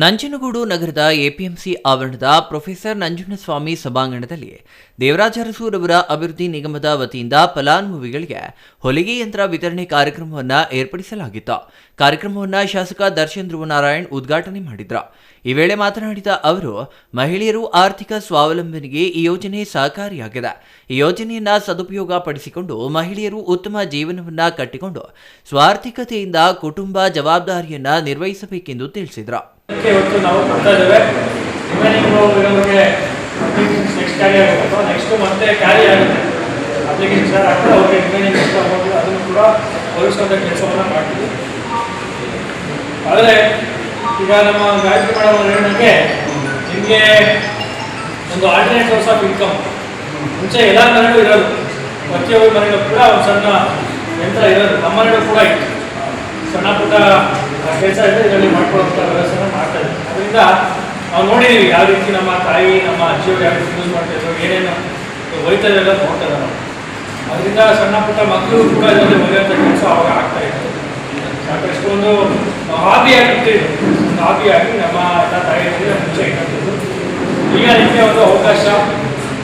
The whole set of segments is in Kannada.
ನಂಜನಗೂಡು ನಗರದ ಎಪಿಎಂಸಿ ಆವರಣದ ಪ್ರೊಫೆಸರ್ ನಂಜುಂಡಸ್ವಾಮಿ ಸಭಾಂಗಣದಲ್ಲಿ ದೇವರಾಜ ಅರಸೂರವರ ಅಭಿವೃದ್ಧಿ ನಿಗಮದ ವತಿಯಿಂದ ಫಲಾನುಭವಿಗಳಿಗೆ ಹೊಲಿಗೆ ಯಂತ್ರ ವಿತರಣೆ ಕಾರ್ಯಕ್ರಮವನ್ನು ಏರ್ಪಡಿಸಲಾಗಿತ್ತು. ಕಾರ್ಯಕ್ರಮವನ್ನು ಶಾಸಕ ದರ್ಶನ್ ಧ್ರುವನಾರಾಯಣ್ ಉದ್ಘಾಟನೆ ಮಾಡಿದ್ರು. ಈ ವೇಳೆ ಮಾತನಾಡಿದ ಅವರು, ಮಹಿಳೆಯರು ಆರ್ಥಿಕ ಸ್ವಾವಲಂಬನೆಗೆ ಈ ಯೋಜನೆ ಸಹಕಾರಿಯಾಗಿದೆ. ಈ ಯೋಜನೆಯನ್ನ ಸದುಪಯೋಗ ಪಡಿಸಿಕೊಂಡು ಮಹಿಳೆಯರು ಉತ್ತಮ ಜೀವನವನ್ನ ಕಟ್ಟಿಕೊಂಡು ಸ್ವಾರ್ಥಿಕತೆಯಿಂದ ಕುಟುಂಬ ಜವಾಬ್ದಾರಿಯನ್ನ ನಿರ್ವಹಿಸಬೇಕೆಂದು ತಿಳಿಸಿದರು. ಇವತ್ತು ನಾವು ಕೊಡ್ತಾ ಇದ್ದೇವೆ. ನೆಕ್ಸ್ಟ್ ಕ್ಯಾರಿ ಆಗುತ್ತೆ, ನೆಕ್ಸ್ಟ್ ಮತ್ತೆ ಕ್ಯಾರಿ ಆಗುತ್ತೆ ಅಪ್ಲಿಕೇಶನ್ ಸರ್ ಆಗ್ತದೆ. ಅವ್ರಿಗೆ ರಿಮೈನಿಂಗ್ ಎಷ್ಟು ಅಮೌಂಟ್ ಅದನ್ನು ಕೂಡ ಒದಗಿಸುವಂಥ ಕೆಲಸವನ್ನು ಮಾಡ್ತೀವಿ. ಆದರೆ ಈಗ ನಮ್ಮ ಗಾಯತ್ರಿ ಮೇಡಮ್ ಹೇಳೋಕ್ಕೆ ನಿಮಗೆ ಒಂದು ಆಲ್ಟರ್ನೇಟ್ ಸೋರ್ಸ್ ಆಫ್ ಇನ್ಕಮ್ ಮುಂಚೆ ಎಲ್ಲ ಮನೆಗಳು ಇರೋದು, ಪ್ರತಿಯೊಬ್ಬರ ಮನೆಗಳು ಕೂಡ ಒಂದು ಸಣ್ಣ ಯಂತ್ರ ಇರೋದು. ನಮ್ಮ ಮನೆಗಳು ಕೂಡ ಇತ್ತು, ಸಣ್ಣ ಪುಟ್ಟ ಕೆಲಸ ಇದೆ, ಇದರಲ್ಲಿ ಮಾಡ್ಕೊಳ್ಳುವಂಥ ವ್ಯವಸ್ಥೆನ ಮಾಡ್ತಾ ಇದ್ದೀವಿ. ಅದರಿಂದ ನಾವು ನೋಡಿದ್ದೀವಿ ಯಾವ ರೀತಿ ನಮ್ಮ ತಾಯಿ ನಮ್ಮ ಅಜ್ಜಿಯವರು ಯಾವ ರೀತಿ ಯೂಸ್ ಮಾಡ್ತಾಯಿದ್ರು, ಏನೇನು ಒಯ್ತಾಯಿಲ್ಲ ನೋಡ್ತಾ ಇದ್ದಾರೆ ನಾವು. ಅದರಿಂದ ಸಣ್ಣ ಪುಟ್ಟ ಮಕ್ಕಳು ಕೂಡ ಇದರಲ್ಲಿ ಒಯ್ಯುವಂಥ ಕೆಲಸ ಅವಾಗ ಆಗ್ತಾ ಇತ್ತು. ಸಾಕಷ್ಟು ಒಂದು ಹಾಬಿಯಾಗಿತ್ತು, ಒಂದು ಹಾಬಿಯಾಗಿ ನಮ್ಮ ತಾಯಿಯರಿಗೆ ಮುಂಚೆ ಇಟ್ಟಿದ್ದು. ಈಗ ನಿಮಗೆ ಒಂದು ಅವಕಾಶ,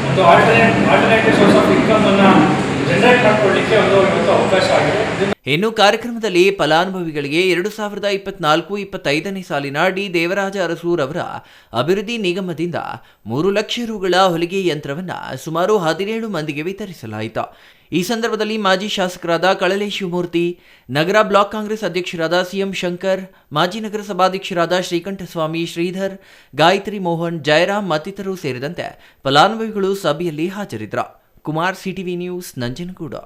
ಒಂದು ಆಲ್ಟರ್ನೇಟಿವ್ ಸೋರ್ಸ್ ಆಫ್ ಇನ್ಕಮ್ ಅನ್ನು ಜನರೇಟ್ ಮಾಡ್ಕೊಳ್ಳಿಕ್ಕೆ ಒಂದು ಅವಕಾಶ ಆಗಿದೆ. ಇನ್ನು ಕಾರ್ಯಕ್ರಮದಲ್ಲಿ ಫಲಾನುಭವಿಗಳಿಗೆ 2024-25ನೇ ಸಾಲಿನ ಡಿ ದೇವರಾಜ ಅರಸೂರ್ ಅವರ ಅಭಿವೃದ್ಧಿ ನಿಗಮದಿಂದ 3 ಲಕ್ಷ ರುಗಳ ಹೊಲಿಗೆ ಯಂತ್ರವನ್ನು ಸುಮಾರು 17 ಮಂದಿಗೆ ವಿತರಿಸಲಾಯಿತು. ಈ ಸಂದರ್ಭದಲ್ಲಿ ಮಾಜಿ ಶಾಸಕರಾದ ಕಳಲೆ ಶಿವಮೂರ್ತಿ, ನಗರ ಬ್ಲಾಕ್ ಕಾಂಗ್ರೆಸ್ ಅಧ್ಯಕ್ಷರಾದ ಸಿಎಂ ಶಂಕರ್, ಮಾಜಿ ನಗರ ಸಭಾಧ್ಯಕ್ಷರಾದ ಶ್ರೀಕಂಠಸ್ವಾಮಿ, ಶ್ರೀಧರ್, ಗಾಯತ್ರಿ ಮೋಹನ್, ಜಯರಾಮ್ ಮತ್ತಿತರರು ಸೇರಿದಂತೆ ಫಲಾನುಭವಿಗಳು ಸಭೆಯಲ್ಲಿ ಹಾಜರಿದ್ದರು. Kumar, CTV news, Nanjangud.